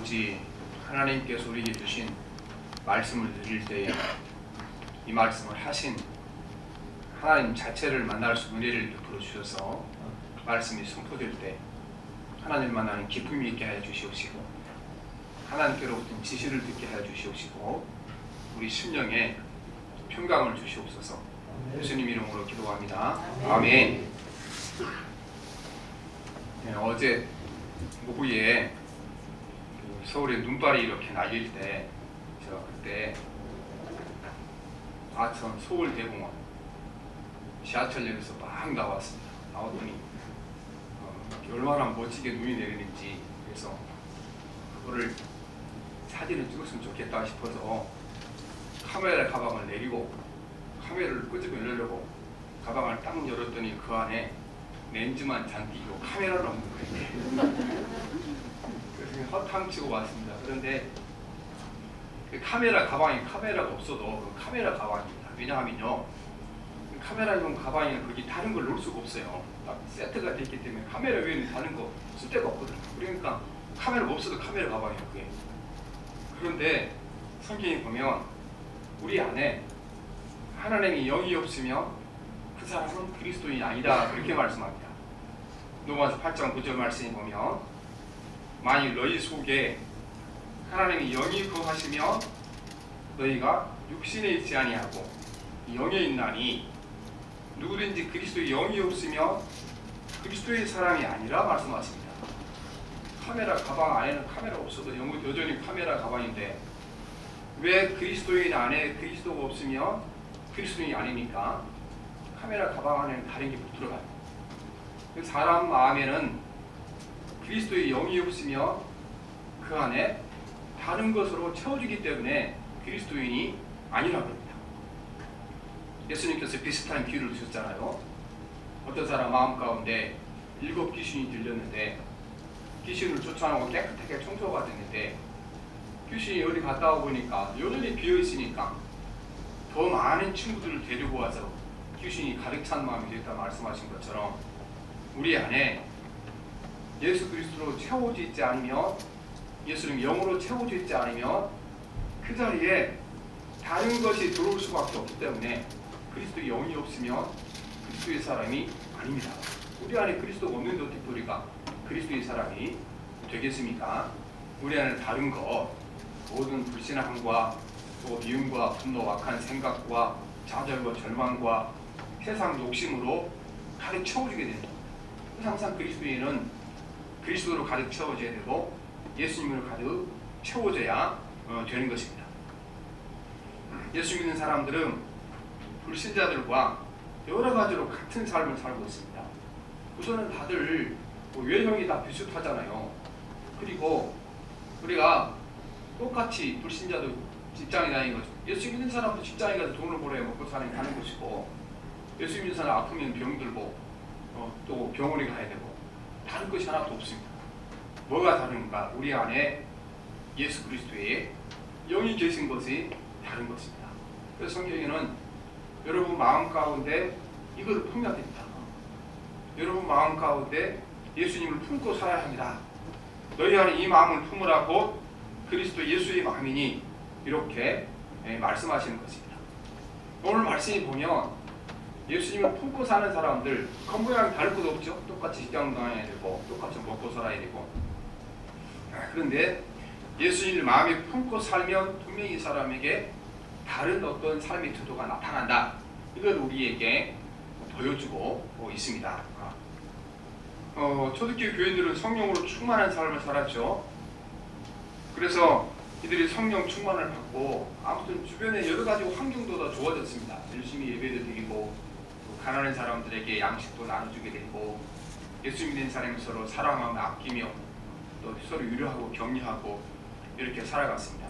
아버지, 하나님께서 우리에게 주신 말씀을 드릴 때에 이 말씀을 하신 하나님 자체를 만날 수 은혜를 베풀어 주셔서 말씀이 선포될 때 하나님 만나는 기쁨이 있게 하여 주시옵시고, 하나님께로부터 지시를 듣게 하여 주시옵시고, 우리 심령에 평강을 주시옵소서. 예수님 이름으로 기도합니다. 아멘. 네, 어제 오후에 서울에 눈발이 이렇게 날릴 때 제가 그때 과천 서울대공원 지하철역에서 막 나왔습니다. 나왔더니 얼마나 멋지게 눈이 내리는지, 그래서 그거를 사진을 찍었으면 좋겠다 싶어서 카메라 가방을 내리고 카메라를 끄집어 열려고 가방을 딱 열었더니 그 안에 렌즈만 잔뜩 있고 카메라는 없는 거예요. 그래서 허탕 치고 왔습니다. 그런데 그 카메라 가방에 카메라가 없어도 그 카메라 가방입니다. 왜냐하면요, 카메라용 가방에 거기 다른 걸 넣을 수가 없어요. 딱 세트가 되어 있기 때문에 카메라 외에는 다른 거 쓸 데가 없거든요. 그러니까 카메라가 없어도 카메라 가방이에요, 그게. 그런데 성경에 보면 우리 안에 하나님의 영이 없으면 그 사람은 그리스도인이 아니다, 그렇게 말씀합니다. 로마서 8장 9절 말씀에 보면 만일 너희 속에 하나님의 영이 거하시면 너희가 육신에 있지 아니하고 영에 있나니 누구든지 그리스도의 영이 없으면 그리스도의 사람이 아니라 말씀하십니다. 카메라 가방 안에는 카메라 없어도 여전히 카메라 가방인데 왜 그리스도인 안에 그리스도가 없으면 그리스도인이 아닙니까? 카메라 가방 안에는 다른 게 못 들어가요. 사람 마음에는 그리스도의 영이 없으면 그 안에 다른 것으로 채워지기 때문에 그리스도인이 아니라고 합니다. 예수님께서 비슷한 비유를 주셨잖아요. 어떤 사람 마음 가운데 7 귀신이 들렸는데 귀신을 쫓아내고 깨끗하게 청소가 됐는데 귀신이 어디 갔다 와보니까 여전히 비어있으니까 더 많은 친구들을 데리고 와서 귀신이 가득 찬 마음이 됐다 말씀하신 것처럼 우리 안에 예수 그리스도로 채워져 있지 않으면, 예수님 영으로 채워져 있지 않으면 그 자리에 다른 것이 들어올 수밖에 없기 때문에 그리스도의 영이 없으면 그리스도의 사람이 아닙니다. 우리 안에 그리스도가 없는데 어떻게 우리가 그리스도의 사람이 되겠습니까? 우리 안에 다른 것, 모든 불신함과 또 미움과 분노, 악한 생각과 좌절과 절망과 세상 욕심으로 가득 채워지게 됩니다. 항상 그리스도인은 그리스도로 가득 채워져야 되고 예수님으로 가득 채워져야 되는 것입니다. 예수 믿는 사람들은 불신자들과 여러 가지로 같은 삶을 살고 있습니다. 우선은 다들 외형이 다 비슷하잖아요. 그리고 우리가 똑같이 불신자도 직장에 다니는 거죠. 예수 믿는 사람도 직장에 가서 돈을 벌어야 먹고 사는 것이고, 예수 믿는 사람 아프면 병들고 또 병원에 가야 되고, 다른 것이 하나도 없습니다. 뭐가 다른가? 우리 안에 예수 그리스도의 영이 계신 것이 다른 것입니다. 그래서 성경에는 여러분 마음 가운데 이걸 품어야 됩니다. 여러분 마음 가운데 예수님을 품고 살아야 합니다. 너희 안에 이 마음을 품으라고 그리스도 예수의 마음이니, 이렇게 말씀하시는 것입니다. 오늘 말씀이 보면 예수님을 품고 사는 사람들 겉모양 다를 것도 없죠. 똑같이 직장 다녀야 되고 똑같이 먹고 살아야 되고. 그런데 예수님을 마음에 품고 살면 분명히 이 사람에게 다른 어떤 삶의 태도가 나타난다. 이걸 우리에게 보여주고 있습니다. 초대교회 교인들은 성령으로 충만한 삶을 살았죠. 그래서 이들이 성령 충만을 받고 아무튼 주변에 여러 가지 환경도 다 좋아졌습니다. 열심히 예배도 드리고 가난한 사람들에게 양식도 나눠주게 되고, 예수 믿는 사람이 서로 사랑하며 아끼며 또 서로 위로하고 격려하고 이렇게 살아갔습니다.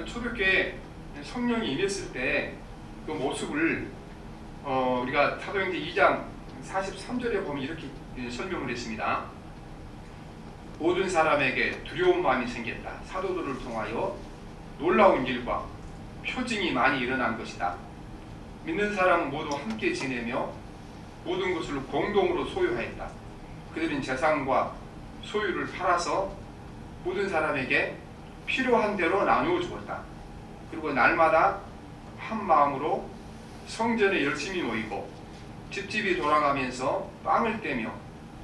초대교회에 성령이 임했을 때 그 모습을 우리가 사도행전 2장 43절에 보면 이렇게 설명을 했습니다. 모든 사람에게 두려운 마음이 생겼다. 사도들을 통하여 놀라운 일과 표징이 많이 일어난 것이다. 믿는 사람은 모두 함께 지내며 모든 것을 공동으로 소유하였다. 그들은 재산과 소유를 팔아서 모든 사람에게 필요한 대로 나누어 주었다. 그리고 날마다 한 마음으로 성전에 열심히 모이고 집집이 돌아가면서 빵을 떼며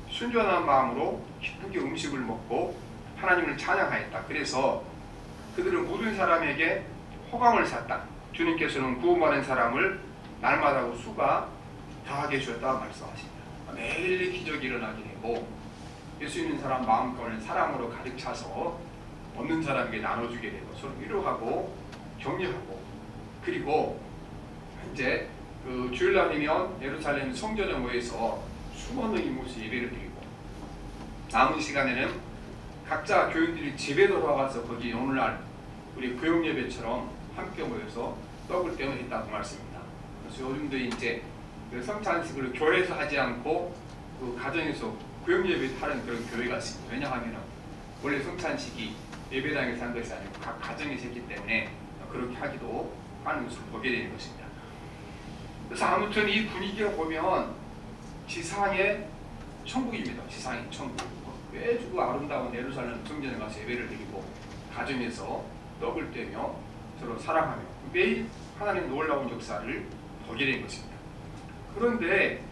순전한 마음으로 기쁘게 음식을 먹고 하나님을 찬양하였다. 그래서 그들은 모든 사람에게 호감을 샀다. 주님께서는 구원받은 사람을 날마다 수가 다하게 주었다 말씀하십니다. 매일 기적이 일어나게 되고 예수 믿는 사람 마음가짐을 사랑으로 가득 차서 없는 사람에게 나눠주게 되고 서로 위로하고 격려하고, 그리고 이제 그 주일날이면 예루살렘 성전에 모여서 수많은 이모스 예배를 드리고, 남은 시간에는 각자 교인들이 집에 돌아가서 거기 오늘날 우리 교육 예배처럼 함께 모여서 떡을 떼어 했다고 말씀입니다. 그래서 요즘도 이제 그 성찬식을 교회에서 하지 않고 그 가정에서 교육 예배 하는 그런 교회가 있습니다. 왜냐하면 원래 성찬식이 예배당에서 한 것이 아니고 각 가정에서 했기 때문에 그렇게 하기도 하는 것을 보게 되는 것입니다. 그래서 아무튼 이 분위기를 보면 지상의 천국입니다. 지상의 천국. 매주 아름다운 예루살렘 성전에 가서 예배를 드리고 가정에서 떡을 떼며 서로 사랑하며 매일 하나님의 놀라운 역사를 보게 된 것입니다. 그런데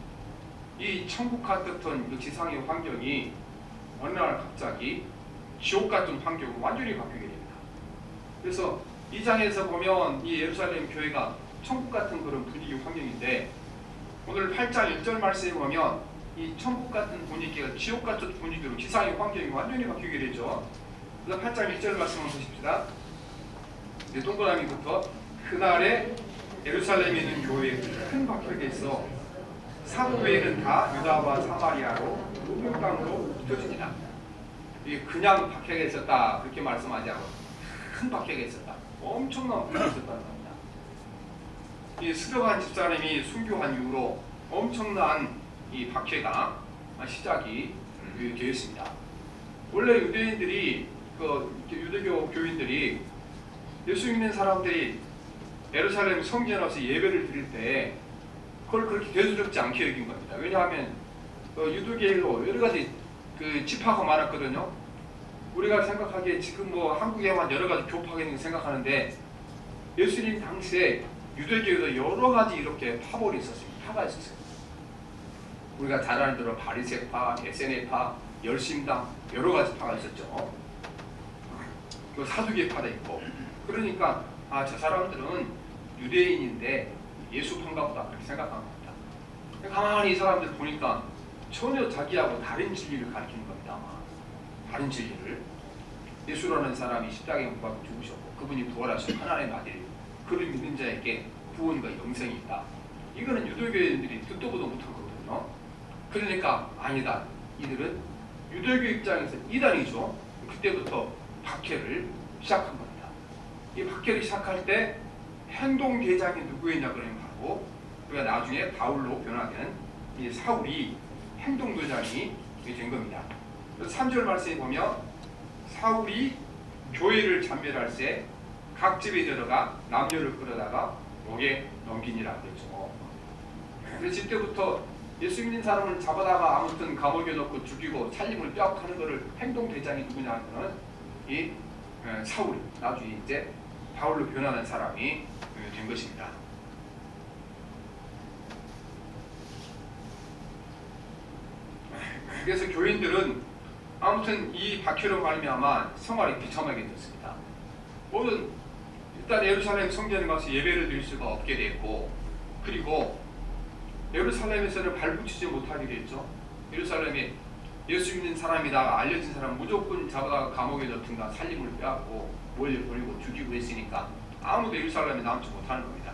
이 천국 같았던 그 지상의 환경이 어느 날 갑자기 지옥 같은 환경으로 완전히 바뀌게 됩니다. 그래서 이 장에서 보면 이 예루살렘 교회가 천국 같은 그런 분위기 환경인데, 오늘 8장 1절 말씀에 보면 이 천국 같은 분위기가 지옥 같은 분위기로 지상의 환경이 완전히 바뀌게 되죠. 그래서 8장 1절 말씀을 보십시다. 동그라미부터 그날에 예루살렘에 있는 교회에 큰 박해가 있어 사도 외에는 다 유다와 사마리아로 모든 땅으로 흩어집니다. 이게 그냥 박해가 있었다 그렇게 말씀하지 않고 큰 박해가 있었다. 엄청난 박해가 있었다는 겁니다. 이 스데반 집사님이 순교한 이후로 엄청난 이 박해가 시작이 되었습니다. 원래 유대인들이 유대교 교인들이 예수 믿는 사람들이 예루살렘 성전에 와서 예배를 드릴 때 그걸 그렇게 대수롭지 않게 여긴 겁니다. 왜냐하면 유대교로 여러 가지 그 지파가 많았거든요. 우리가 생각하기에 지금 한국에만 여러 가지 교파가 있는 생각하는데, 예수님 당시에 유대교에도 여러 가지 이렇게 파벌이 있었습니다. 파가 있었어요. 우리가 잘 아는 대로 바리새파, 에세네파, 열심당 여러 가지 파가 있었죠. 그 사두개파도 있고. 그러니까 저 사람들은 유대인인데 예수파인가 보다 그렇게 생각한 겁니다. 가만히 이 사람들 보니까 전혀 자기하고 다른 진리를 가르치는 겁니다. 다른 진리를. 예수라는 사람이 십자가에 못 박혀 죽으셨고 그분이 부활하신 하나님의 아들, 그를 믿는 자에게 구원과 영생이 있다. 이거는 유대교인들이 듣도 보도 못한 거거든요. 그러니까 아니다. 이들은 유대교 입장에서 이단이죠. 그때부터 박해를 시작한 겁니다. 이 박해를 시작할 때 행동대장이 누구였냐 그러면 바로 우리가 나중에 바울로 변화된 이 사울이 행동대장이 된 겁니다. 그래서 3절 말씀에 보면 사울이 교회를 참멸할 때 각 집에 들어가 남녀를 끌어다가 목에 넘기니라 그랬죠. 그래서 이때부터 예수 믿는 사람을 잡아다가 아무튼 감옥에 넣고 죽이고 살림을 빼앗는 것을 행동대장이 누구냐 하면 이 사울, 나중에 이제 바울로 변하는 사람이 된 것입니다. 그래서 교인들은 아무튼 이 박해로 말미암아 생활이 비참하게 됐습니다. 모든 일단 예루살렘 성전에 가서 예배를 드릴 수가 없게 됐고, 그리고 예루살렘에서는 발붙이지 못하게 됐죠. 예루살렘에 예수 믿는 사람이다 알려진 사람 무조건 잡아다가 감옥에 넣든가 살림을 빼앗고 몰려버리고 죽이고 했으니까 아무도 예루살렘에 남지 못하는 겁니다.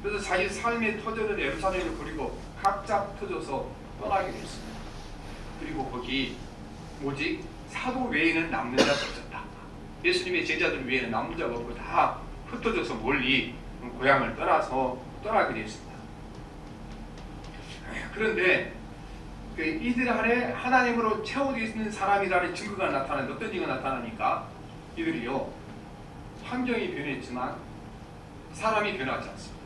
그래서 자기 삶의 터전을 예루살렘을 버리고 각자 터져서 떠나게 됐습니다. 그리고 거기 오직 사도 외에는 남는 자가 없었다. 예수님의 제자들 외에는 남는 자가 없고 다 흩어져서 멀리 고향을 떠나게 됐습니다. 그런데 이들 안에 하나님으로 채워져 있는 사람이라는 증거가 나타나는데 어떤 증거가 나타나니까 이들이요, 환경이 변했지만 사람이 변하지 않습니다.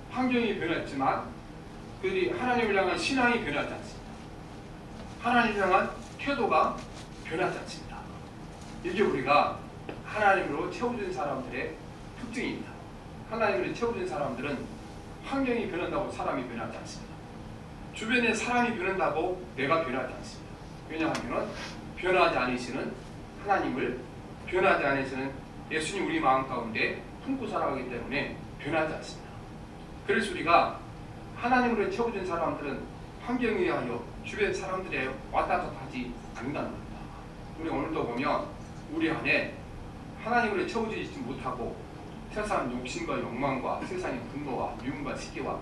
환경이 변했지만 그들이 하나님을 향한 신앙이 변하지 않습니다. 하나님을 향한 태도가 변하지 않습니다. 이게 우리가 하나님으로 채워진 사람들의 특징입니다. 하나님으로 채워진 사람들은 환경이 변한다고 사람이 변하지 않습니다. 주변에 사람이 변한다고 내가 변하지 않습니다. 왜냐하면 변하지 않으시는 하나님을, 변하지 않으시는 예수님 우리 마음 가운데 품고 살아가기 때문에 변하지 않습니다. 그래서 우리가 하나님으로 채워진 사람들은 환경에 의하여 주변 사람들에 왔다 갔다 하지 않는다는 겁니다. 우리 오늘도 보면 우리 안에 하나님으로 채워지지 못하고 세상 욕심과 욕망과 세상의 분노와 미움과 시기와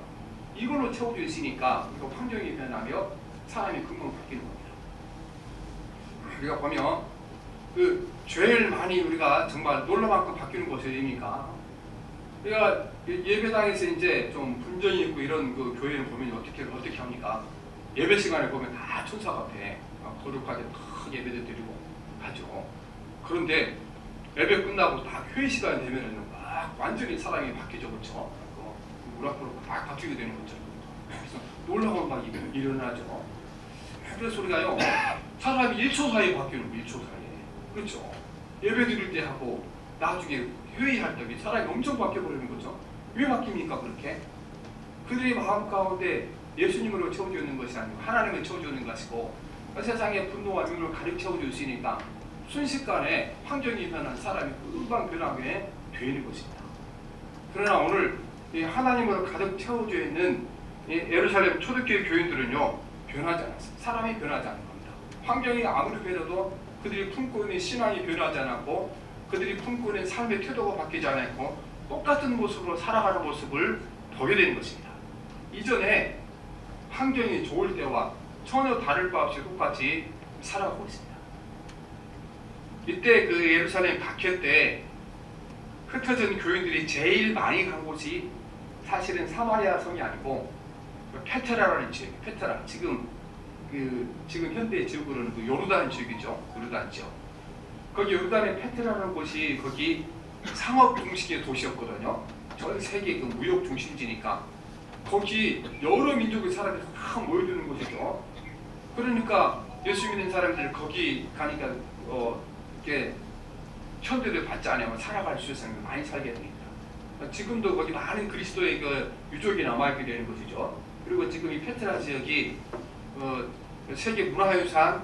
이걸로 채워져 있으니까 우리가 환경이 변하며 사람이 금방 바뀌는 겁니다. 우리가 보면 제일 많이 우리가 정말 놀라만큼 바뀌는 것이 어디입니까? 우리가 예배당에서 이제 좀 분쟁이 있고 이런 교회를 보면 어떻게 합니까? 예배 시간에 보면 다 천사 같아. 거룩하게 큰 예배도 드리고 하죠. 그런데 예배 끝나고 다 회의 시간이 되면은 막 완전히 사람이 바뀌죠, 그렇죠? 물 앞으로 막 바뀌게 되는 거죠. 그래서 놀라운 막 일어나죠. 그래서 우리가요, 사람이 1초 사이에 바뀌는 거예요, 1초 사이에. 그렇죠? 예배 드릴 때 하고 나중에 회의할 때 사람이 엄청 바뀌어버리는 거죠. 왜 바뀝니까, 그렇게? 그들의 마음 가운데 예수님으로 채워져 있는 것이 아니고 하나님을 채워져 있는 것이고 세상의 분노와 미움을 가득 채워져 있으니까 순식간에 환경이 변한 사람이 금방 변하게 되는 것입니다. 그러나 오늘 이 하나님으로 가득 채워져 있는 이 예루살렘 초대교회 교인들은요, 변하지 않았어요. 사람이 변하지 않은 겁니다. 환경이 아무리 변해도 그들이 품고 있는 신앙이 변하지 않았고 그들이 품고 있는 삶의 태도가 바뀌지 않았고 똑같은 모습으로 살아가는 모습을 보게 되는 것입니다. 이전에 환경이 좋을 때와 전혀 다를 바 없이 똑같이 살아가고 있습니다. 이때 그 예루살렘 박해 때 흩어진 교인들이 제일 많이 간 곳이 사실은 사마리아 성이 아니고 페트라라는 지역이에요. 페트라. 지금 현대 지역으로는 그 요르단 지역이죠. 요르단 지역. 거기 요르단의 페트라라는 곳이 거기 상업 중심의 도시였거든요. 전 세계 그 무역 중심지니까 거기 여러 민족의 사람들이 다 모여드는 곳이죠. 그러니까 예수 믿는 사람들 거기 가니까 이렇게 현대를 받지 않으면 살아갈 수 있어서 많이 살게 됩니다. 지금도 거기 많은 그리스도의 그 유족이 남아있게 되는 것이죠. 그리고 지금 이 페트라 지역이 세계 문화유산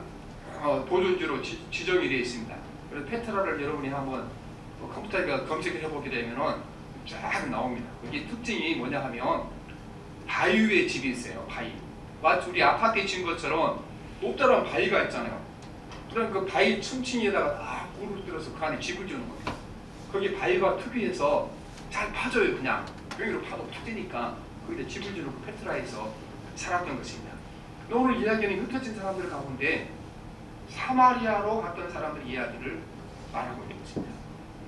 보존지로 지정이 되어 있습니다. 그래서 페트라를 여러분이 한번 컴퓨터에 검색을 해보게 되면은 쫙 나옵니다. 거기 특징이 뭐냐 하면 바위 위에 집이 있어요. 바위. 마치 우리 아파트에 지은 것처럼 높다란 바위가 있잖아요. 그럼 그 바위 층층에다가 다 물을 들어서 그 안에 집을 지는 거예요. 거기 바위가 특이해서 잘 파져요. 그냥 병으로 파도 터지니까 거기다 집을 지는 그 페트라에서 살았던 것입니다. 오늘 이야기는 흩어진 사람들 가운데 사마리아로 갔던 사람들 이야기를 말하고 있는 것입니다.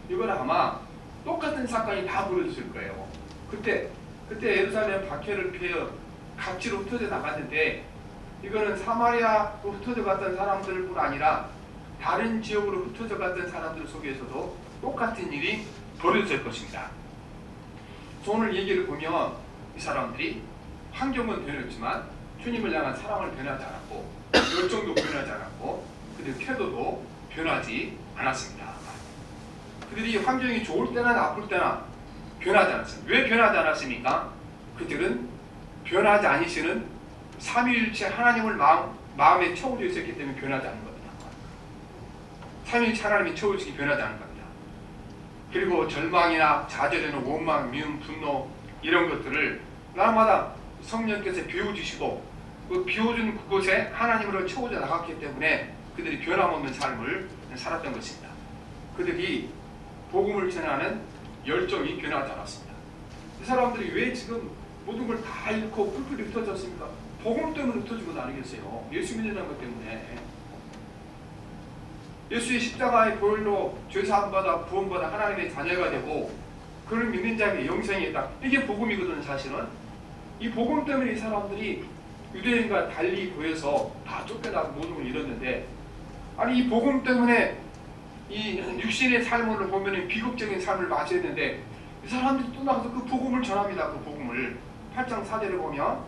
이건 아마 똑같은 사건이 다 벌어졌을 거예요. 그때 예루살렘 박해를 피해 각지로 흩어져 나갔는데 이거는 사마리아로 흩어져 갔던 사람들뿐 아니라 다른 지역으로 흩어져 갔던 사람들 속에서도 똑같은 일이 벌어졌을 것입니다. 오늘 얘기를 보면 이 사람들이 환경은 변했지만 주님을 향한 사랑을 변하지 않았고 열정도 변하지 않았고 그들 태도도 변하지 않았습니다. 그들이 환경이 좋을 때나 나쁠 때나 변하지 않았습니다. 왜 변하지 않았습니까? 그들은 변하지 않으시는 삼위일체 하나님을 마음에 채워져 있었기 때문에 변하지 않은 겁니다. 삼위일체 하나님이 채워지기 변하지 않은 겁니다. 그리고 절망이나 좌절이나 원망, 미움, 분노 이런 것들을 날마다 성령께서 비워주시고 그 비워준 그곳에 하나님으로 채워져 나갔기 때문에 그들이 변함없는 삶을 살았던 것입니다. 그들이 복음을 전하는 열정이 변하지 않았습니다. 이 사람들이 왜 지금 모든 걸 다 잃고 뿔뿔이 흩어졌습니까? 복음 때문에 흩어진 건 아니겠어요. 예수 믿는 것 때문에. 예수의 십자가의 보혈로 죄사함받아 구원받아 하나님의 자녀가 되고 그를 믿는 자에게 영생이 있다. 이게 복음이거든요. 사실은. 이 복음 때문에 이 사람들이 유대인과 달리 보여서 다 쫓겨나고 모든 걸 잃었는데 아니 이 복음 때문에 이 육신의 삶을 보면 비극적인 삶을 맞이했는데 이 사람들이 또 나가서 그 복음을 전합니다. 그 복음을 8장 4절에 보면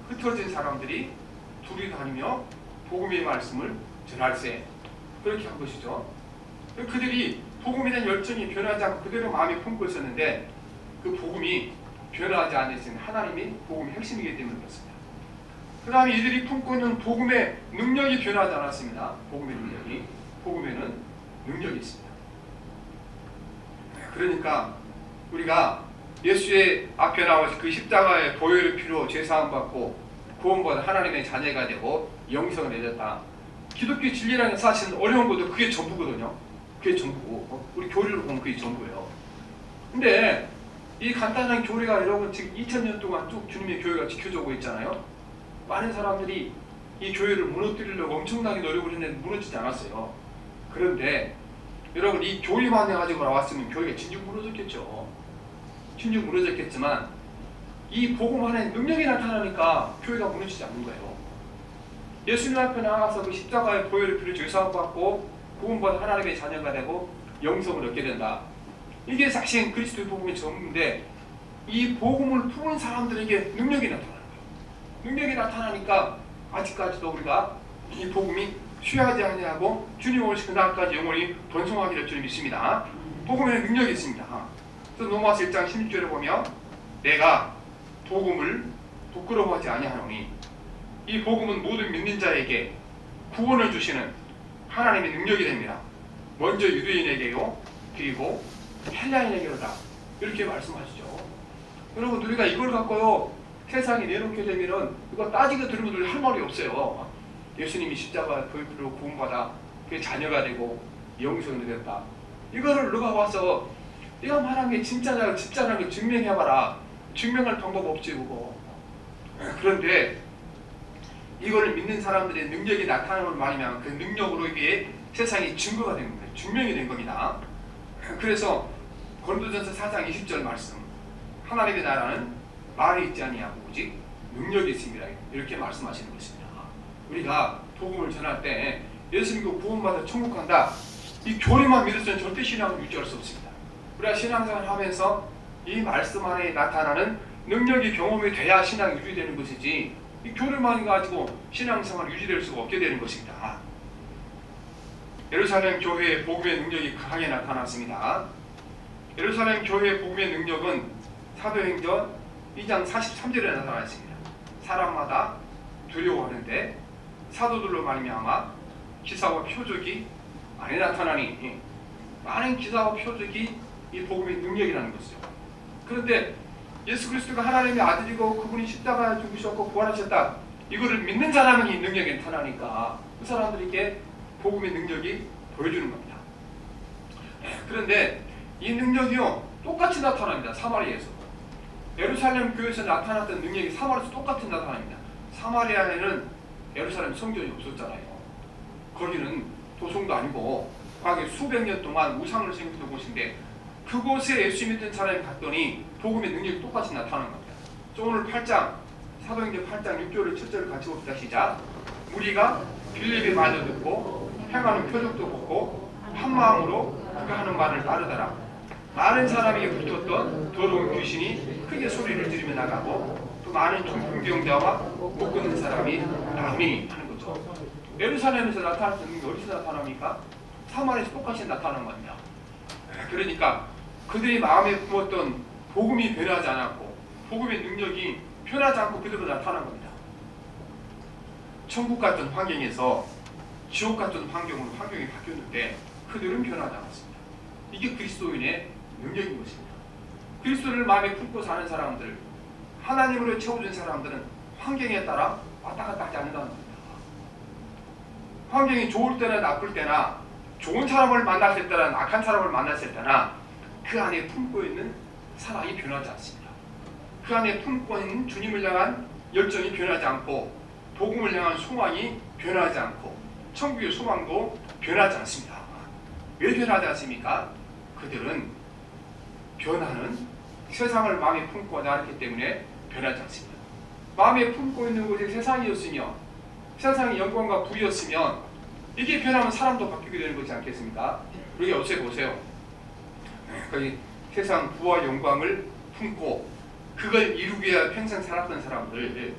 흩어진 사람들이 둘이 다니며 복음의 말씀을 전할세 그렇게 한 것이죠. 그들이 복음에 대한 열정이 변하지 않고 그대로 마음에 품고 있었는데 그 복음이 변하지 않는 것은 하나님이 복음의 핵심이기 때문에 그렇습니다. 그 다음에 이들이 품고 있는 복음의 능력이 변하지 않았습니다. 복음의 능력이. 복음에는 능력이 있습니다. 그러니까 우리가 예수의 앞에 나와서 그 십자가의 보혈의 피로 죄사함 받고 구원받아 하나님의 자녀가 되고 영생을 얻었다. 기독교 진리라는 사실은 어려운 것도 그게 전부거든요. 그게 전부고 우리 교리로 보면 그게 전부예요. 근데 이 간단한 교리가 여러분 지금 2000년 동안 쭉 주님의 교회가 지켜져 오고 있잖아요. 많은 사람들이 이 교회를 무너뜨리려고 엄청나게 노력을 했는데 무너지지 않았어요. 그런데 여러분 이 교리만 가지고 나왔으면 교회가 진즉 무너졌겠죠. 진즉 무너졌겠지만 이 복음 안에 능력이 나타나니까 교회가 무너지지 않는 거예요. 예수님 앞에 나가서 그 십자가의 보혈의 피로 죄사함 받고 구원받은 하나님의 자녀가 되고 영성을 얻게 된다. 이게 사실 그리스도의 복음의 전부인데 이 복음을 품은 사람들에게 능력이 나타나는 거예요. 능력이 나타나니까 아직까지도 우리가 이 복음이 쉬하지 아니하고 주님 오실 그날까지 영원히 번성하게 될 줄 믿습니다. 복음에는 능력이 있습니다. 그래서 로마서 1장 16절에 보면 내가 복음을 부끄러워하지 아니하노니 이 복음은 모든 믿는 자에게 구원을 주시는 하나님의 능력이 됩니다. 먼저 유대인에게요 그리고 헬라인에게로다 이렇게 말씀하시죠. 여러분 우리가 이걸 갖고요 세상에 내놓게 되면은 이거 따지게 들으면 할 말이 없어요. 예수님이 십자가 보혈로 구원받아 그의 자녀가 되고 영생을 얻었다. 이거를 누가 와서 네가 말한 게 진짜냐 진짜라는 걸 증명해봐라. 증명할 방법 없지 그거. 그런데 이거를 믿는 사람들의 능력이 나타나는 말이면 그 능력으로 이게 세상에 증거가 되는 거예요. 증명이 된 겁니다. 그래서 고린도전서 4장 20절 말씀 하나님의 나라는 말이 있지 아니하고 오직 능력이 있습니다. 이렇게 말씀하시는 것입니다. 우리가 복음을 전할 때 예수님과 구원받아 천국 간다. 이 교리만 믿어서는 절대 신앙을 유지할 수 없습니다. 우리가 신앙생활을 하면서 이 말씀 안에 나타나는 능력이 경험이 돼야 신앙이 유지되는 것이지 이 교리만 가지고 신앙생활이 유지될 수가 없게 되는 것입니다. 예루살렘 교회의 복음의 능력이 강하게 나타났습니다. 예루살렘 교회의 복음의 능력은 사도행전 2장 43절에 나타나 있습니다. 사람마다 두려워하는데 사도들로 말미암아 기사와 표적이 많이 나타나니 많은 기사와 표적이 이 복음의 능력이라는 것이죠. 그런데 예수 그리스도가 하나님의 아들이고 그분이 십자가에 죽으셨고 부활하셨다. 이거를 믿는 사람이 이 능력이 나타나니까 그 사람들에게 복음의 능력이 보여주는 겁니다. 그런데 이 능력이요 똑같이 나타납니다. 사마리아에서. 예루살렘 교회에서 나타났던 능력이 사마리아에서 똑같이 나타납니다. 사마리아에는 예루살렘 성전이 없었잖아요. 거기는 도성도 아니고 과거에 수백 년 동안 우상을 섬기던 곳인데 그곳에 예수 믿는 사람이 갔더니 복음의 능력이 똑같이 나타나는 겁니다. 오늘 8장 사도행전 8장 6절을 7절을 같이 봅시다. 시작. 무리가 빌립의 말을 듣고 행하는 표적도 보고 한 마음으로 그가 하는 말을 따르더라. 많은 사람이 붙었던 더러운 귀신이 크게 소리를 지르며 나가고 또 많은 중풍병자와 못 걷는 사람이 나오니 하는 거죠. 예루살렘에서 나타났던 게 어디서 나타납니까? 사마리아에서 똑같이 나타나는 겁니다. 그러니까 그들의 마음에 품었던 복음이 변하지 않았고 복음의 능력이 변하지 않고 그대로 나타난 겁니다. 천국 같은 환경에서 지옥 같은 환경으로 환경이 바뀌었는데 그들은 변하지 않았습니다. 이게 그리스도인의 능력인 것입니다. 그리스도를 마음에 품고 사는 사람들, 하나님으로 채워준 사람들은 환경에 따라 왔다 갔다 하지 않는다는 겁니다. 환경이 좋을 때나 나쁠 때나 좋은 사람을 만났을 때나 악한 사람을 만났을 때나 그 안에 품고 있는 사랑이 변하지 않습니다. 그 안에 품고 있는 주님을 향한 열정이 변하지 않고 복음을 향한 소망이 변하지 않고 천국의 소망도 변하지 않습니다. 왜 변하지 않습니까? 그들은 변하는 세상을 마음에 품고 나왔기 때문에 변하지 않습니다. 마음에 품고 있는 것이 세상이었으며 세상의 영광과 부였으면 이게 변하면 사람도 바뀌게 되는 것이 않겠습니까? 우리가 요새 보세요. 거의 세상 부와 영광을 품고 그걸 이루기 위해 평생 살았던 사람들,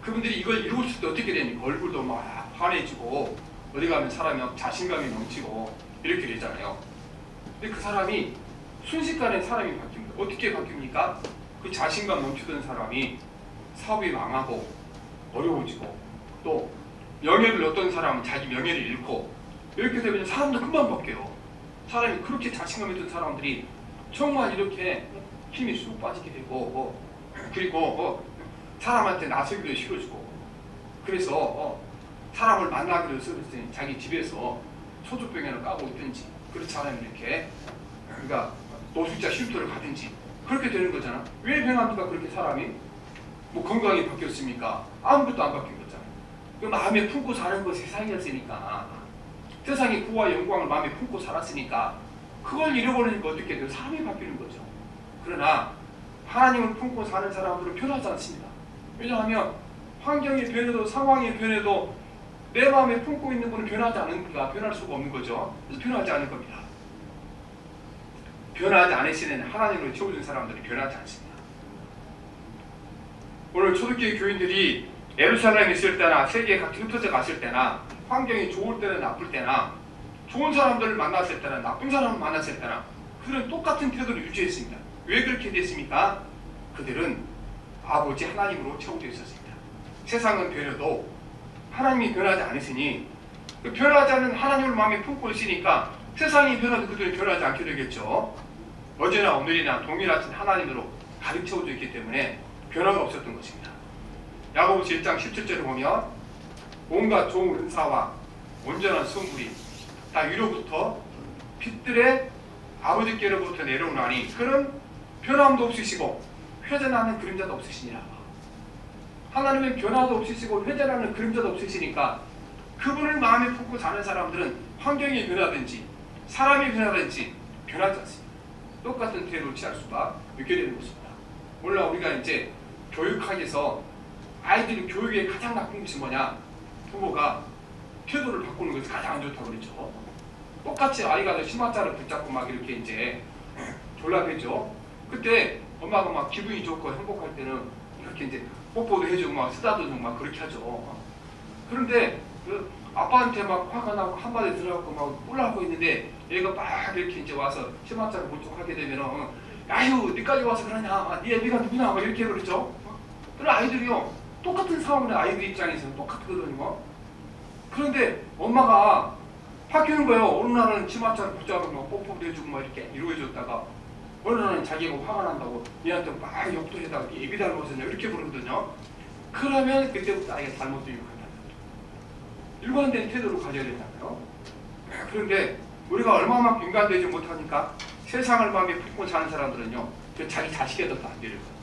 그분들이 이걸 이루었을 때 어떻게 됩니까? 얼굴도 막 환해지고 어디 가면 사람이 자신감이 넘치고 이렇게 되잖아요. 근데 그 사람이 순식간에 사람이 바뀝니다. 어떻게 바뀝니까? 그 자신감 넘치던 사람이 사업이 망하고 어려워지고, 또 명예를 얻던 사람은 자기 명예를 잃고, 이렇게 되면 사람도 금방 바뀌어요. 사람이 그렇게 자신감 있던 사람들이 정말 이렇게 힘이 쑥 빠지게 되고, 그리고 사람한테 나서기도 싫어지고, 그래서 사람을 만나기도 싫어지니 자기 집에서 소주병이나 까고 있든지, 그렇지 않으면 이렇게 그러니까 노숙자 쉼터를 가든지 그렇게 되는 거잖아. 왜 변합니까? 그렇게 사람이 뭐 건강이 바뀌었습니까? 아무것도 안 바뀐 거잖아. 그 마음에 품고 사는 거 세상이었으니까, 세상의 구와 영광을 마음에 품고 살았으니까 그걸 잃어버리니까 어떻게 돼요? 사람이 바뀌는 거죠. 그러나 하나님을 품고 사는 사람들은 변하지 않습니다. 왜냐하면 환경이 변해도 상황이 변해도 내 마음에 품고 있는 분은 변하지 않으니까 변할 수가 없는 거죠. 그래서 변하지 않을 겁니다. 변하지 않으시는 하나님으로 채워준 사람들은 변하지 않습니다. 오늘 초대교회 교인들이 예루살렘에 있을 때나 세계에 각지 흩어져 갔을 때나 환경이 좋을 때나 나쁠 때나 좋은 사람들을 만났을 때나 나쁜 사람을 만났을 때나 그들은 똑같은 태도를 유지했습니다. 왜 그렇게 됐습니까? 그들은 아버지 하나님으로 채워져 있었습니다. 세상은 변해도 하나님이 변하지 않으시니, 그 변하지 않는 하나님을 마음에 품고 있으니까 세상이 변해도 그들은 변하지 않게 되겠죠. 어제나 오늘이나 동일하신 하나님으로 가득 채워져 있기 때문에 변화가 없었던 것입니다. 야고보서 1장 17절을 보면 온갖 좋은 은사와 온전한 선물이 다 위로부터 빛들의 아버지께로부터 내려오나니 그런 변함도 없으시고 회전하는 그림자도 없으시니라. 하나님은 변화도 없으시고 회전하는 그림자도 없으시니까 그분을 마음에 품고 사는 사람들은 환경이 변하든지 사람이 변하든지 변하지 않습니다. 똑같은 태도를 취할 수가 있게 되는 것입니다. 오늘 우리가 이제 교육학에서 아이들이 교육에 가장 나쁜 것이 뭐냐? 부모가 태도를 바꾸는 것이 가장 안 좋다고 그러죠. 똑같이 아이가 심화자를 붙잡고 막 이렇게 이제 졸라대죠. 그때 엄마가 막 기분이 좋고 행복할 때는 이렇게 이제 뽀뽀도 해주고 막 쓰다듬고 막 그렇게 하죠. 그런데 그 아빠한테 막 화가 나고 한마디 들어갖고 막 꼴라고 있는데 얘가 막 이렇게 이제 와서 심화자를 못하게 되면은 야유 니까지 와서 그러냐, 네가 누구냐 막 이렇게 그러죠. 그런 아이들이요 똑같은 상황의 아이들 입장에서는 똑같거든요. 그런데 엄마가 바뀌는 거예요. 어느 날은 치마자를 붙잡고 막 뽀뽀도 해주고 막 이렇게 이루어줬다가 어느 날은 자기가 화가 난다고 얘한테 막 욕도 해다가 애비 닮았었냐 이렇게 부르거든요. 그러면 그때부터 아이가 잘못된 욕을 한다. 일관된 태도를 가져야 되잖아요. 그런데 우리가 얼마나 인간되지 못하니까 세상을 마음에 품고 사는 사람들은요 자기 자식에도 안 되는 거예요.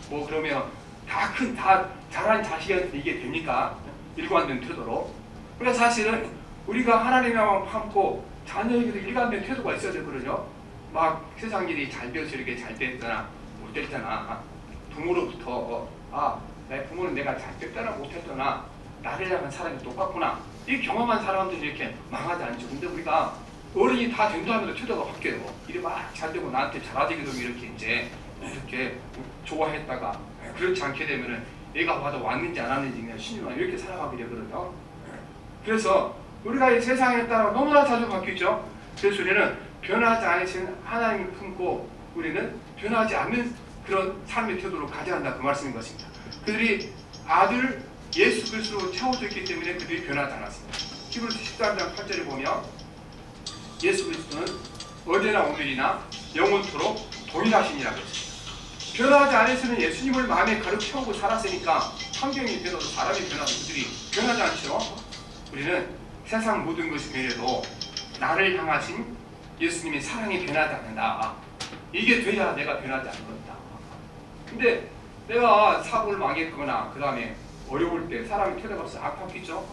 뭐 그러면 다 잘한 자식한테 이게 됩니까? 일관된 태도로. 그러니까 사실은 우리가 하나님만 품고 자녀에게도 일관된 태도가 있어야 되거든요. 막 세상 일이 잘 되어서 이렇게 잘 됐거나 못 됐거나 부모로부터 내 부모는 내가 잘 됐거나 못 했거나 나를 향한 사람이 똑같구나 이 경험한 사람들이 이렇게 망하지 않죠. 근데 우리가 어른이 다 된다면 태도가 바뀌어요. 일이 막 잘 되고 나한테 잘하지기도 이렇게 이제 이렇게 좋아했다가 그렇지 않게 되면은 얘가 와도 왔는지 안 왔는지 그냥 신유만 이렇게 살아가게 되거든요. 그래서 우리가 이 세상에 따라 너무나 자주 바뀌죠. 그래서 우리는 변하지 않으신 하나님을 품고 우리는 변하지 않는 그런 삶의 태도를 가져야 한다 그 말씀인 것입니다. 그들이 아들 예수 그리스도로 채워져 있기 때문에 그들이 변하지 않았습니다. 히브리서 13장 8절에 보면 예수 그리스도는 어제나 오늘이나 영원토록 동일하시니라고 했습니다. 변하지 않으시는 예수님을 마음에 가득 채우고 살았으니까 환경이 변해도 사람이 변하도 그들이 변하지 않죠. 우리는 세상 모든 것이 변해도 나를 향하신 예수님의 사랑이 변하지 않는다. 이게 돼야 내가 변하지 않는 겁니다. 근데 내가 사고를 망했거나 그 다음에 어려울 때 사람이 태도가 싹 바뀌죠.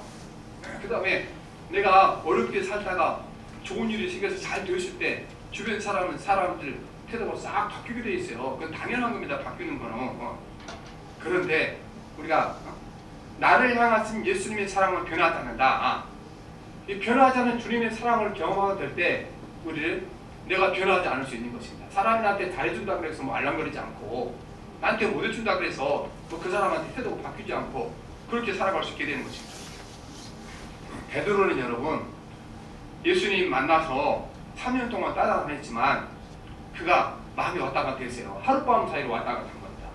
그 다음에 내가 어렵게 살다가 좋은 일이 생겨서 잘 되었을 때 주변 사람들 태도가 싹 바뀌게 돼 있어요. 그건 당연한 겁니다. 바뀌는 거는. 그런데 우리가 나를 향하신 예수님의 사랑은 변하지 않는다. 이 변하지 않은 주님의 사랑을 경험하게 될 때 우리는 내가 변하지 않을 수 있는 것입니다. 사람이 나한테 잘해준다 그래서 뭐 알랑거리지 않고 나한테 못해준다 그래서 그 사람한테 태도가 바뀌지 않고 그렇게 살아갈 수 있게 되는 것입니다. 베드로는 여러분 예수님 만나서 3년 동안 따라다녔지만 그가 마음이 왔다 갔다 했어요. 하룻밤 사이로 왔다 갔다 한 겁니다.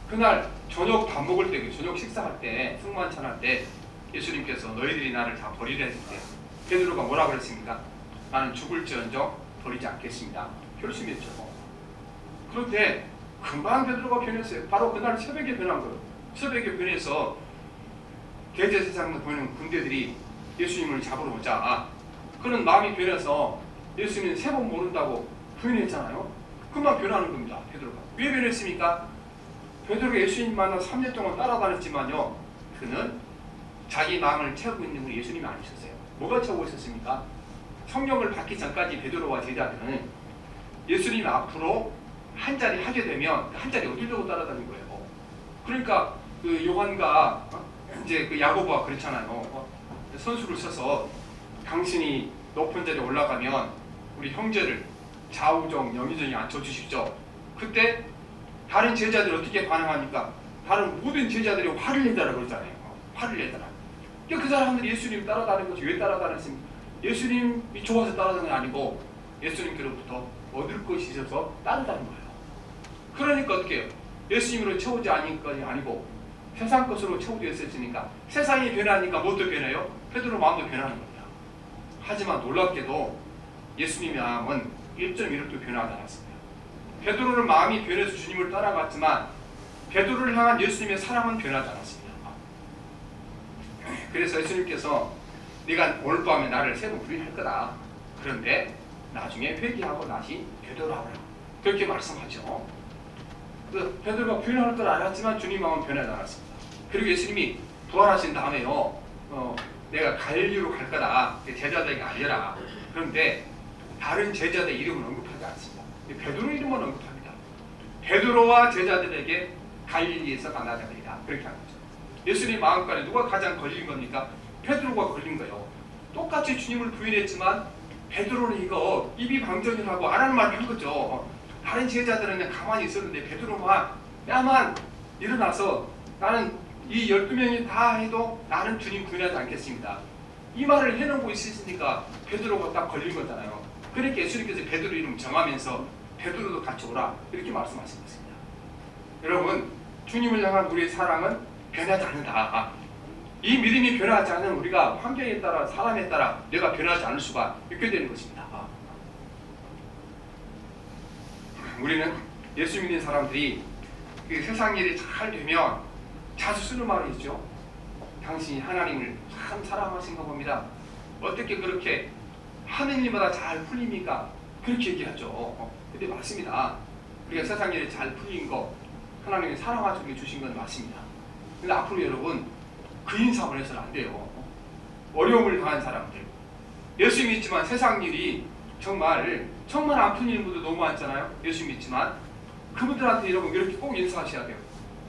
그날 저녁 밥 먹을 때, 저녁 식사할 때, 승만찬할 때 예수님께서 너희들이 나를 다 버리려 했을 때 베드로가 뭐라 그랬습니까? 나는 죽을지언정 버리지 않겠습니다. 결심했죠. 그런데 금방 베드로가 변했어요. 바로 그날 새벽에 변한 거예요. 새벽에 변해서 대제사장을 보이는 군대들이 예수님을 잡으러 오자 그런 마음이 변해서 예수님 세 번 모른다고 부인했잖아요. 금방 변하는 겁니다. 베드로가. 왜 변했습니까? 베드로가 예수님 만나 3년 동안 따라다녔지만요. 그는 자기 마음을 채우고 있는 분이 예수님이 아니셨어요. 뭐가 채우고 있었습니까? 성령을 받기 전까지 베드로와 제자들은 예수님 앞으로 한 자리 하게 되면 한 자리 어디로 따라다닌 거예요. 그러니까 그 요한과 이제 그 야고보가 그렇잖아요. 선수를 써서 당신이 높은 자리에 올라가면 우리 형제를 좌우정 영의정에 앉혀주십시오. 그때 다른 제자들이 어떻게 반응하니까 다른 모든 제자들이 화를 내더라 그러잖아요. 화를 내더라. 그 사람들이 예수님 따라다니는 것이 왜 따라다녔습니까? 예수님이 좋아서 따라다니는 게 아니고 예수님께로부터 얻을 것이 있어서 따라다닌 거예요. 그러니까 어떻게 해요? 예수님으로 채우지 않을 것이 아니고 세상 것으로 채우게 했으니까 세상이 변하니까 뭣도 변해요? 베드로 마음도 변하는 겁니다. 하지만 놀랍게도 예수님의 마음은 1.1도 변하지 않았습니다. 베드로는 마음이 변해서 주님을 따라갔지만 베드로를 향한 예수님의 사랑은 변하지 않았습니다. 그래서 예수님께서 네가 오늘 밤에 나를 세 번 부인할 거다. 그런데 나중에 회개하고 다시 되돌아오라. 그렇게 말씀하죠. 베드로가 부인할 걸 알았지만 주님 마음은 변하지 않았습니다. 그리고 예수님이 부활하신 다음에요. 내가 갈릴리로 갈 거다. 제자들에게 알려라. 그런데 다른 제자들의 이름은 언급하지 않습니다. 베드로 이름은 언급합니다. 베드로와 제자들에게 갈릴리에서 만나자 그리라. 그렇게 하는 거죠. 예수님 마음간에 누가 가장 걸린 겁니까? 베드로가 걸린 거예요. 똑같이 주님을 부인했지만 베드로는 이거 입이 방정이라고 안 하는 말을 한 거죠. 다른 제자들은 그냥 가만히 있었는데 베드로만 야만 일어나서 나는 이 12명이 다 해도 나는 주님 부인하지 않겠습니다. 이 말을 해놓고 있으니까 베드로가 딱 걸린 거잖아요. 그러니까 예수님께서 베드로 이름 정하면서 베드로도 같이 오라 이렇게 말씀하신 것입니다. 여러분 주님을 향한 우리의 사랑은 변하지 않는다. 이 믿음이 변하지 않는 우리가 환경에 따라 사람에 따라 내가 변하지 않을 수가 있게 되는 것입니다. 우리는 예수 믿는 사람들이 그 세상 일이 잘 되면 자주 쓰는 말이 있죠. 당신이 하나님을 참 사랑하신가 봅니다. 어떻게 그렇게 하는 일마다 잘 풀립니까? 그렇게 얘기하죠. 근데 맞습니다. 우리가 세상 일이 잘 풀린 거 하나님이 사랑하시고 주신 건 맞습니다. 근데 앞으로 여러분 그 인상을 해서는 안 돼요. 어려움을 당한 사람들 예수 믿지만 세상 일이 정말 안 풀리는 분들 너무 많잖아요. 예수 믿지만 그분들한테 여러분 이렇게 꼭 인사하셔야 돼요.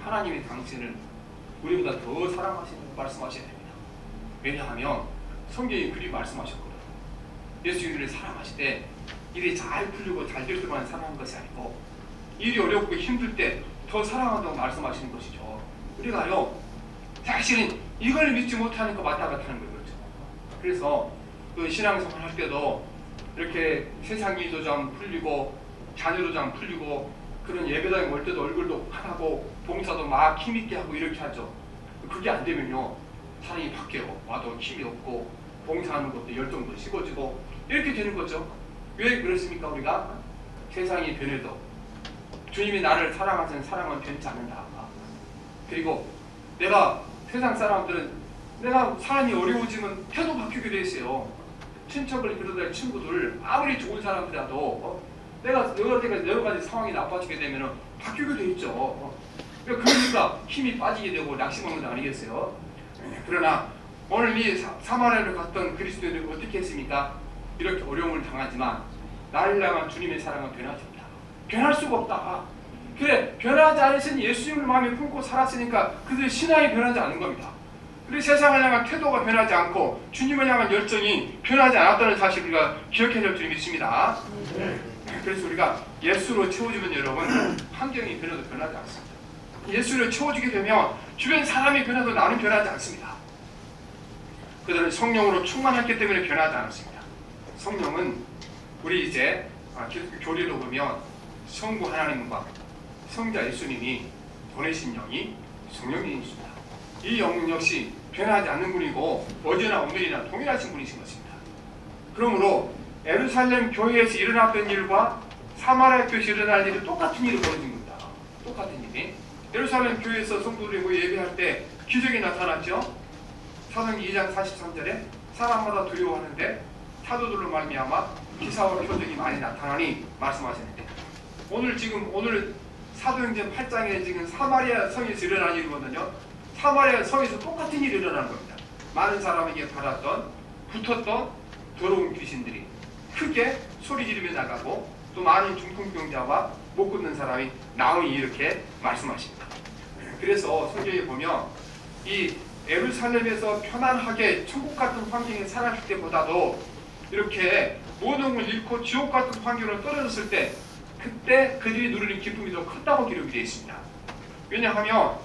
하나님이 당신을 우리보다 더 사랑하시는 말씀하셔야 됩니다. 왜냐하면 성경이 그리 말씀하셨거든요. 예수님을 사랑하실 때 일이 잘 풀리고 잘 될 때만 사랑하는 것이 아니고 일이 어렵고 힘들 때 더 사랑한다고 말씀하시는 것이죠. 우리가요 사실은 이걸 믿지 못하니까 왔다 갔다 하는 거예요. 그렇죠? 그래서 그 신앙생활 할 때도 이렇게 세상 일도 좀 풀리고 자녀도 좀 풀리고 그런 예배당에 올 때도 얼굴도 환하고 봉사도 막 힘있게 하고 이렇게 하죠. 그게 안 되면요 사람이 바뀌어요. 와도 힘이 없고 봉사하는 것도 열정도 식어지고 이렇게 되는 거죠. 왜 그렇습니까? 우리가 세상이 변해도 주님이 나를 사랑하시는 사랑은 변치 않는다. 그리고 내가 세상 사람들은 내가 삶이 어려워지면 태도 바뀌게 돼 있어요. 친척을 그러다 친구들 아무리 좋은 사람들이라도 내가 여러 가지 상황이 나빠지게 되면 바뀌게 돼 있죠. 그러니까 힘이 빠지게 되고 낙심하는 거 아니겠어요? 그러나 오늘 이 사마리아를 갔던 그리스도인들은 어떻게 했습니까? 이렇게 어려움을 당하지만 나를 향한 주님의 사랑은 변하지 않다. 변할 수가 없다. 그래 변하지 않으신 예수님을 마음에 품고 살았으니까 그들의 신앙이 변하지 않은 겁니다. 그리고 세상을 향한 태도가 변하지 않고 주님을 향한 열정이 변하지 않았다는 사실 우리가 기억해야 될 줄 믿습니다. 그래서 우리가 예수로 채워주면 여러분 환경이 변해도 변하지 않습니다. 예수를 채워주게 되면 주변 사람이 변해도 나는 변하지 않습니다. 그들은 성령으로 충만했기 때문에 변하지 않았습니다. 성령은 우리 이제 교리로 보면 성부 하나님과 성자 예수님이 보내신 영이 성령님이십니다. 이 영 역시 변하지 않는 분이고 어제나 오늘이나 동일하신 분이신 것입니다. 그러므로 예루살렘 교회에서 일어났던 일과 사마리아 교회에서 일어날 일이 똑같은 일이 벌어진 겁니다. 똑같은 일이. 예루살렘 교회에서 성도들이 모여 예배할 때 기적이 나타났죠. 사도행전 2장 43절에 사람마다 두려워하는데 사도들로 말미암아 기사와 표적이 많이 나타나니 말씀하시는데, 오늘 사도행전 8장에 지금 사마리아 성에서 일어난 일이거든요. 사마리아 성에서 똑같은 일이 일어나는 겁니다. 많은 사람에게 받았던 붙었던 더러운 귀신들이 크게 소리 지르며 나가고 또 많은 중풍병자와 못 걷는 사람이 나오니 이렇게 말씀하십니다. 그래서 성경에 보면 이 예루살렘에서 편안하게 천국 같은 환경에 살았을 때보다도 이렇게 모든 걸 잃고 지옥 같은 환경으로 떨어졌을 때 그때 그들이 누리는 기쁨이 더 컸다고 기록이 되어 있습니다. 왜냐하면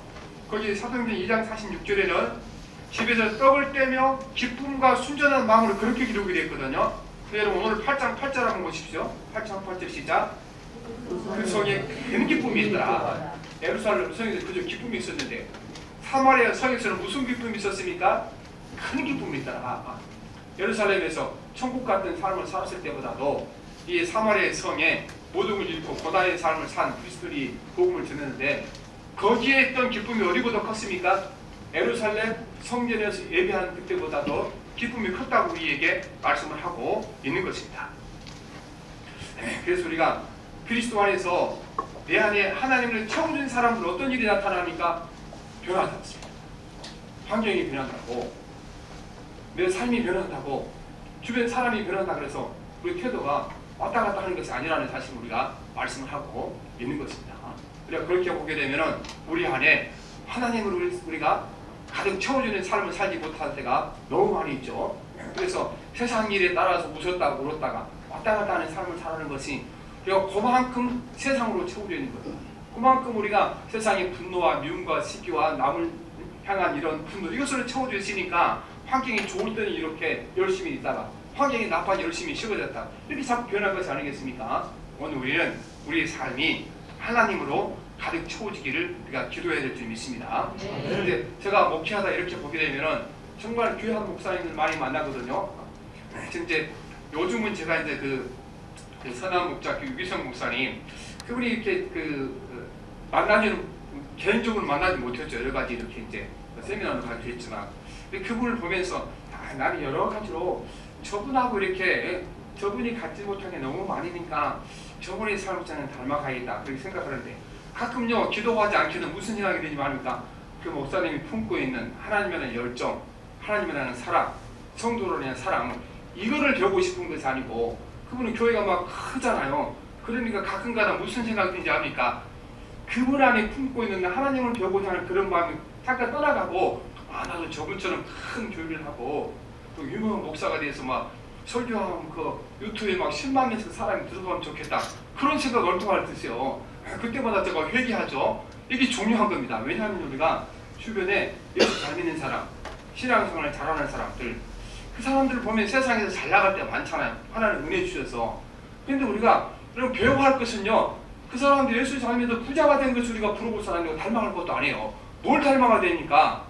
거기 사도행전 2장 46절에는 집에서 떡을 떼며 기쁨과 순전한 마음으로 그렇게 기록이 되어 있거든요. 여러분 오늘 8장 8절 한번 보십시오. 8장 8절 시작. 그 성에 큰 기쁨이 있더라. 예루살렘 성에서 그저 기쁨이 있었는데 사마리아 성에서는 무슨 기쁨이 있었습니까? 큰 기쁨이 있더라. 예루살렘에서 천국 같은 삶을 살았을 때보다도 이 사마리아 성에 모든 걸 잃고 고단의 삶을 산 그리스도인이 복음을 듣는데 거기에 있던 기쁨이 어디보다 컸습니까? 예루살렘 성전에서 예배한 그때보다도 기쁨이 컸다고 우리에게 말씀을 하고 있는 것입니다. 그래서 우리가 그리스도 안에서 내 안에 하나님을 채워준 사람들 어떤 일이 나타나니까 변하지 않습니다. 환경이 변한다고, 내 삶이 변한다고, 주변 사람이 변한다 그래서 우리 태도가 왔다 갔다 하는 것이 아니라는 사실을 우리가 말씀을 하고 있는 것입니다. 우리가 그렇게 보게 되면은 우리 안에 하나님을 우리가 가득 채워주는 삶을 살지 못할 때가 너무 많이 있죠. 그래서 세상 일에 따라서 웃었다가 울었다가 왔다 갔다 하는 삶을 살아가는 것이 우리가 그만큼 세상으로 채워져 있는 거예요. 그만큼 우리가 세상의 분노와 미움과 시기와 남을 향한 이런 분노 이것으로 채워져 있으니까 환경이 좋을 때는 이렇게 열심히 있다가 환경이 나빠져 열심히 식어졌다 이렇게 자꾸 변한 것이 아니겠습니까? 오늘 우리는 우리의 삶이 하나님으로 가득 채워지기를 우리가 기도해야 될 줄 믿습니다. 그런데 제가 목회하다 이렇게 보게 되면은 정말 귀한 목사님들 많이 만나거든요. 이제 요즘은 제가 이제 그 선한 목자 유기성 목사님 그분이 이렇게 만나기는 개인적으로 만나지 못했죠. 여러 가지 이렇게 이제 세미나도 가기도 했지만 그분을 보면서 나는 여러 가지로 저분하고 이렇게 저분이 갖지 못한 게 너무 많으니까 저분의 삶을 저는 닮아가야겠다 그렇게 생각하는데 가끔요 기도하지 않게는 무슨 생각이 되지 않습니까? 그 목사님이 품고 있는 하나님에 대한 열정, 하나님에 대한 사랑, 성도를 위한 사랑 이거를 배우고 싶은 것이 아니고 그분은 교회가 막 크잖아요. 그러니까 가끔가다 무슨 생각이 드는지 압니까? 그분 안에 품고 있는 하나님을 배우고자 하는 그런 마음이 잠깐 떠나가고 나도 저분처럼 큰 교회를 하고 또 유명한 목사가 돼서 막 설교하면 그 유튜브에 막 10만 명씩 사람이 들어가면 좋겠다 그런 생각 얼통할 듯이요. 그때마다 제가 회개하죠. 이게 중요한 겁니다. 왜냐하면 우리가 주변에 예수 잘 믿는 사람, 신앙생활을 잘하는 사람들 그 사람들을 보면 세상에서 잘 나갈 때 많잖아요. 하나님 은혜 주셔서. 근데 우리가 이런 배워할 것은요 그 사람들 예수 잘 믿어 부자가 된 것을 우리가 부러울 사람이고 닮아갈 것도 아니에요. 뭘 닮아가 되니까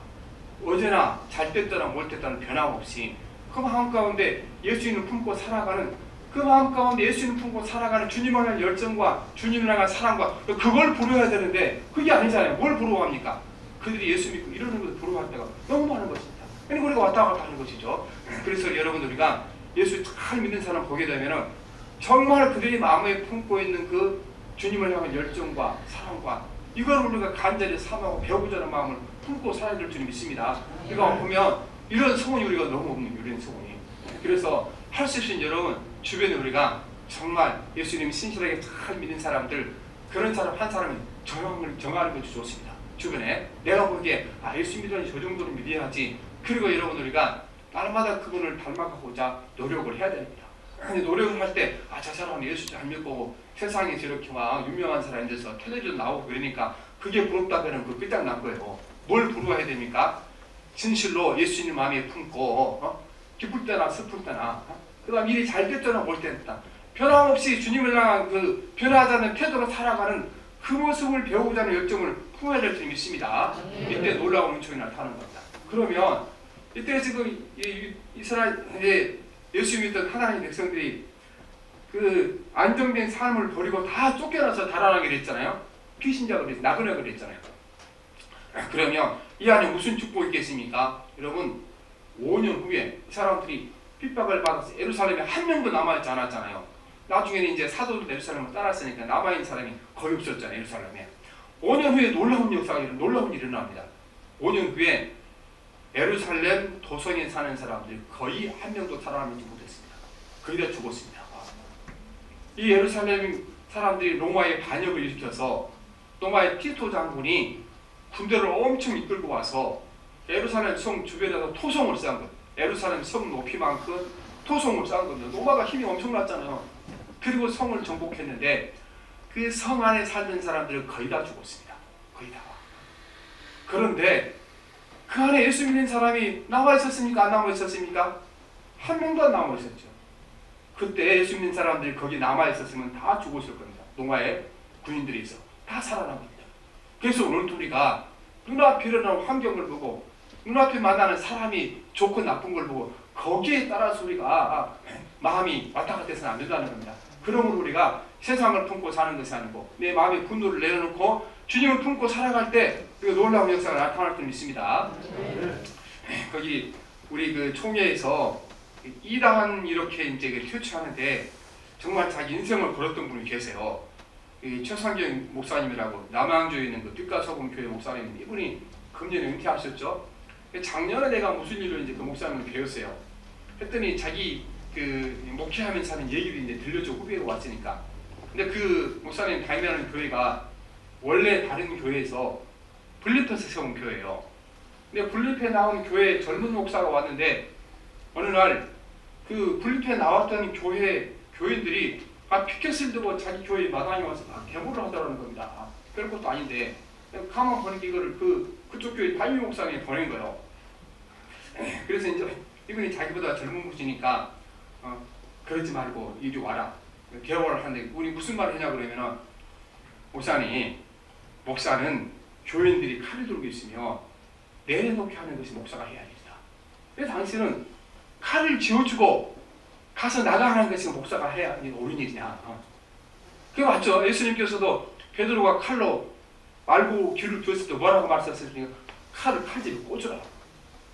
어제나 잘 됐더라 뭘 됐다는 변함없이 그 마음 가운데 예수님을 품고 살아가는 그 마음 가운데 예수님을 품고 살아가는 주님을 향한 열정과 주님을 향한 사랑과 그걸 부러워야 되는데 그게 아니잖아요. 뭘 부러워합니까? 그들이 예수 믿고 이러는 것을 부러워할 때가 너무 많은 것입니다. 그러니까 우리가 왔다 갔다 하는 것이죠. 그래서 여러분 우리가 예수 잘 믿는 사람 보게 되면은 정말 그들이 마음에 품고 있는 그 주님을 향한 열정과 사랑과 이걸 우리가 간절히 사모하고 배우고자 하는 마음을 품고 살아야 될 줄 믿습니다. 그러니까 보면 이런 소원이 우리가 너무 없는 이런 소원이. 그래서 할 수 있는 여러분 주변에 우리가 정말 예수님 신실하게 잘 믿는 사람들 그런 사람 한 사람은 정하는 것이 좋습니다. 주변에 내가 보기에 예수 믿으니 저 정도로 믿어야지. 그리고 여러분 우리가 날마다 그분을 닮아가고자 노력을 해야 됩니다. 근데 노력을 할 때 저 사람은 예수 잘 믿고 세상에 저렇게 막 유명한 사람이 돼서 텔레비전 나오고 그러니까 그게 부럽다면 그 끝장난 거예요. 뭘 부러워해야 됩니까? 진실로 예수님 마음에 품고 기쁠 때나 슬플 때나 그다음 일이 잘 됐거나 못 됐다 변함없이 주님을 향한 그 변하지 않는 태도로 살아가는 그 모습을 배우고자 하는 열정을 품어야 될 줄 믿습니다. 이때 놀라운 은총이 나타나는 겁니다. 그러면 이때 지금 이스라엘의 예수 믿던 하나님의 백성들이 그 안정된 삶을 버리고 다 쫓겨나서 달아나게 됐잖아요. 피신자가 됐 나그네가 됐잖아요. 그러면 이 안에 무슨 축복이 있겠습니까? 여러분 5년 후에 이 사람들이 핍박을 받아서 예루살렘에 한 명도 남아있지 않았잖아요. 나중에는 이제 사도들 예루살렘을 따랐으니까 남아있는 사람이 거의 없었잖아요. 예루살렘에 5년 후에 놀라운 역사가 놀라운 일이 일어납니다. 5년 후에 예루살렘 도성에 사는 사람들이 거의 한 명도 살아남지 못했습니다. 거의 다 죽었습니다. 이 예루살렘 사람들이 로마의 반역을 일으켜서 로마의 티토 장군이 군대를 엄청 이끌고 와서 예루살렘 성 주변에서 토성을 쌓은 거예요. 예루살렘 성 높이만큼 토성을 쌓은 겁니다. 로마가 힘이 엄청났잖아요. 그리고 성을 정복했는데 그 성 안에 살던 사람들은 거의 다 죽었습니다. 거의 다. 그런데 그 안에 예수 믿는 사람이 남아 있었습니까? 안 남아 있었습니까? 한 명도 안 남아 있었죠. 그때 예수 믿는 사람들이 거기 남아 있었으면 다 죽었을 겁니다. 로마의 군인들이 있어 다 살아납니다. 그래서 오늘 우리가 눈앞에 일어나는 환경을 보고 눈앞에 만나는 사람이 좋고 나쁜 걸 보고 거기에 따라서 우리가 마음이 왔다 갔다 해서는 안 된다는 겁니다. 그러므로 우리가 세상을 품고 사는 것이 아니고 내 마음의 분노를 내려놓고 주님을 품고 살아갈 때 놀라운 역사가 나타날 줄 믿습니다. 거기 우리 그 총회에서 이단 이렇게 이제 표출하는데 정말 자기 인생을 걸었던 분이 계세요. 최상경 목사님이라고 남양주에 있는 그 뒷가서금교회 목사님, 이분이 금년에 은퇴하셨죠. 작년에 내가 무슨 일로 이제 그 목사님을 배웠어요. 했더니 자기 그 목회하면서 하는 얘기를 이제 들려줘 후배로 왔으니까. 근데 그 목사님 다니는 교회가 원래 다른 교회에서 블리퍼에서 세운 교회예요. 근데 블리퍼에 나온 교회에 젊은 목사가 왔는데 어느 날 그 블리퍼에 나왔던 교인들이 피켓을 들고 자기 교회 마당에 와서 막 대모를 하더라는 겁니다. 그럴 것도 아닌데 가만 보니까 이거를 그쪽 교회 담임 목사님이 보낸 거예요. 그래서 이제 이분이 자기보다 젊은 분이니까 그러지 말고 이리 와라. 대화를 하는데 우리 무슨 말을 하냐 그러면은 목사는 교인들이 칼을 들고 있으며 내려놓게 하는 것이 목사가 해야 된다. 그래서 당신은 칼을 쥐어주고 가서 나가는 것이 목사가 해야 하는 옳은 일이냐. 그게 맞죠. 예수님께서도 베드로가 칼로 말고 귀를 두었을 때 뭐라고 말씀하셨습니까? 칼을 칼집에 꽂으라.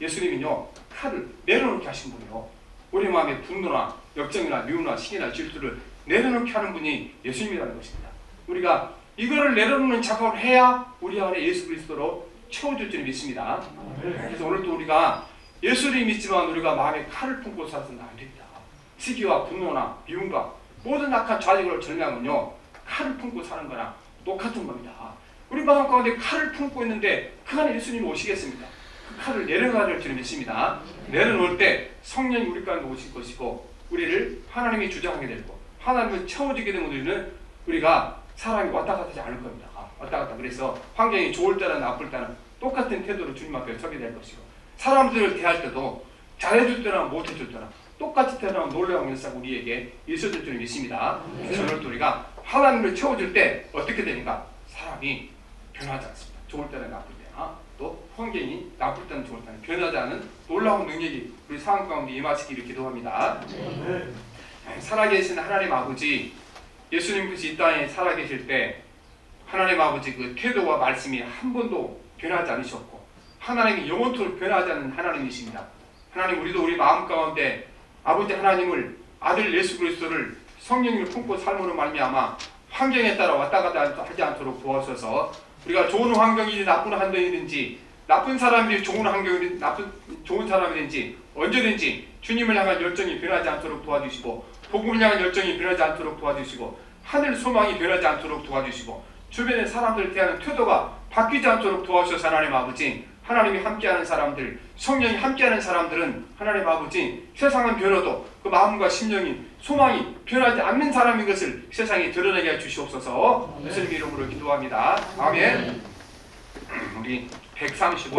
예수님은요 칼을 내려놓게 하신 분이요. 우리 마음의 분노나 역정이나 미움이나 시기나 질투를 내려놓게 하는 분이 예수님이라는 것입니다. 우리가 이거를 내려놓는 작업을 해야 우리 안에 예수 그리스도로 채워질 줄 믿습니다. 그래서 오늘도 우리가 예수를 믿지만 우리가 마음에 칼을 품고 살아서는 안 됩니다. 시기와 분노나 미움과 모든 악한 좌절을 절망은요 칼을 품고 사는 거나 똑같은 겁니다. 우리 마음 가운데 칼을 품고 있는데 그 안에 예수님이 오시겠습니까? 그 칼을 내려놔야 될 줄 믿습니다. 내려놓을 때 성령이 우리 가운데 오실 것이고 우리를 하나님이 주장하게 되고 하나님을 채워주게 되면 우리가 사람이 왔다 갔다 하지 않을 겁니다. 왔다 갔다. 그래서 환경이 좋을 때나 나쁠 때는 똑같은 태도로 주님 앞에 서게 될 것이고 사람들을 대할 때도 잘해줄 때나 못해줄 때나 똑같이 태어나는 놀라운 역사가 우리에게 있어질 줄 믿습니다. 그래서 오늘도 우리가 하나님을 채워줄 때 어떻게 되는가? 사람이 변하지 않습니다. 좋을 때나 나쁠 때나 또 환경이 나쁠 때는 좋을 때는 변하지 않은 놀라운 능력이 우리 상황 가운데 임하시기를 기도합니다. 살아계신 하나님 아버지, 예수님께서 이 땅에 살아계실 때 하나님 아버지 그 태도와 말씀이 한 번도 변하지 않으셨고 하나님이 영원토록 변하지 않는 하나님이십니다. 하나님 우리도 우리 마음 가운데 아버지 하나님을 아들 예수 그리스도를 성령님을 품고 삶으로 말미암아 환경에 따라 왔다 갔다 하지 않도록 도와주셔서 우리가 좋은 환경이든지 나쁜 환경이든지 나쁜 사람들이 좋은 환경이든지 좋은 사람이든지 언제든지 주님을 향한 열정이 변하지 않도록 도와주시고 복음을 향한 열정이 변하지 않도록 도와주시고 하늘 소망이 변하지 않도록 도와주시고 주변의 사람들을 대하는 태도가 바뀌지 않도록 도와주셔서 하나님 아버지 하나님이 함께하는 사람들, 성령이 함께하는 사람들은 하나님 아버지 세상은 변해도 그 마음과 심령이 소망이 변하지 않는 사람인 것을 세상에 드러내게 해주시옵소서. 예수님 이름으로 기도합니다. 아멘. 우리 135